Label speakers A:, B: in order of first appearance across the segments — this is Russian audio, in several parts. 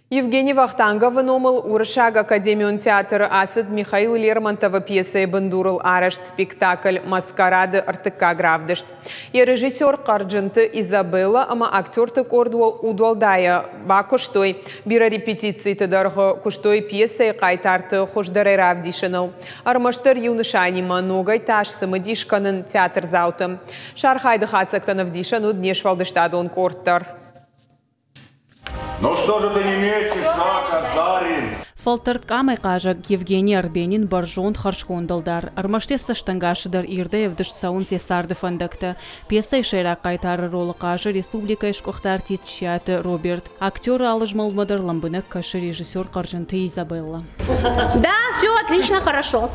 A: Евгений Вахтангов номыл Уршаг Академион театр асыд Михаил Лермонтова пьесы бандурыл арешт спектакль «Маскарады» артыкка гравдышт. И режиссер Карджинты Изабелла, ама актер кордуал удалдая бакуштой. Бира репетиции тыдарғы куштой пьесы кайтарты хождары равдишыныл. Армаштыр юнышанима ногай таш самыдишканын театр заутым. Шархайды хацактанов дишану днешвалдыштадон корттар.
B: Ну что же ты не мечешь, Казарин?
C: Фалтарт камай кажа Евгений Арбенин баржон харшкондалдар. Армаште саштангашыдар ирде евдыш саун сесарды фандакта. Пьеса ишайра кайтары ролы кажа республика ишкохтар титчиаты Роберт. Актер алыжмалмадар ламбынак каши режиссер Карджинты Изабелла.
D: Да, все отлично, хорошо.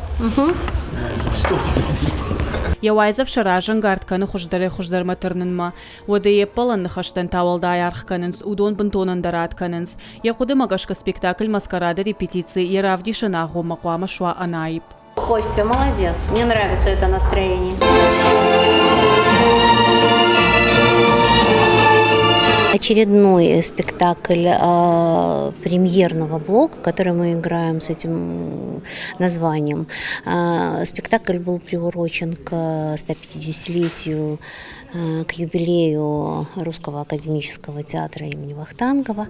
C: Яуайзав шаражан гартканы хуждар матернынма. Воды еппалан хаштан тавалдай архканынс, удон бантонан даратканынс. Якуды магашка спектакль «Маскарады» репетиции Яравдишина гомакуама шуа анаип.
D: Костя, молодец. Мне нравится это настроение. Очередной спектакль премьерного блока, который мы играем с этим названием. Спектакль был приурочен к 150-летию, к юбилею Русского академического театра имени Вахтангова.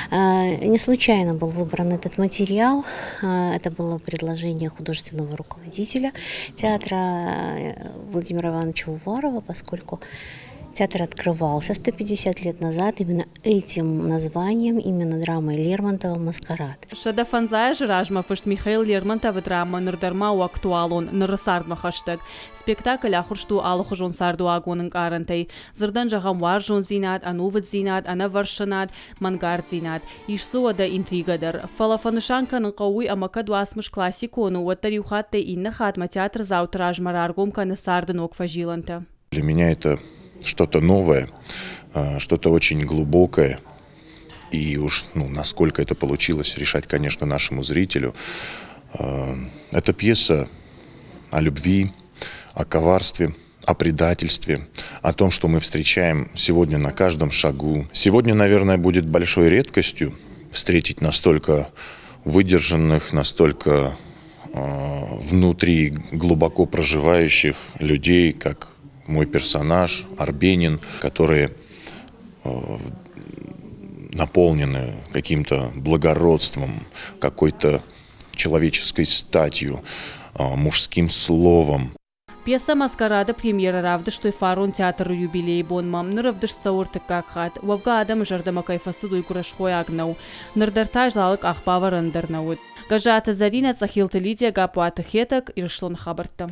D: Не случайно был выбран этот материал. Это было предложение художественного руководителя театра Владимира Ивановича Уварова, поскольку театр открывался 150 лет назад именно этим названием, именно драмой Лермонтова «Маскарад».
C: Шада фанзая жражма фышт Михаил Лермонтова драма нырдарма у актуалон нырсардма хаштаг. Спектакль ахуршту алхужон сарду агонын карантай. Зырдан жагам варжон зинат, ануват зинат, ана варшанат, мангард зинат. Ишсуада интригадар. Фалафанышанканын кауи амакаду асмыш классикону уаттарюхатте инна хатма театр заутражма раргомка насардан окфажиланта.
E: Для меня это что-то новое, что-то очень глубокое. И уж насколько это получилось, решать, конечно, нашему зрителю. Это пьеса о любви, о коварстве, о предательстве, о том, что мы встречаем сегодня на каждом шагу. Сегодня, наверное, будет большой редкостью встретить настолько выдержанных, настолько внутри глубоко проживающих людей, как мой персонаж Арбенин, которые наполнены каким-то благородством, какой-то человеческой статью, мужским словом.
C: Пьеса «Маскарада» премьера равдыштой фарон театру юбилей бонмам, нравдыш сауртык какхат, вавга адам жардама кайфасы дуйкурашхой агнау, нардартаж залык ахпава рындарнауд. Гажата Зарина цахилты Лидия гапуаты хетак иршлон хабарта.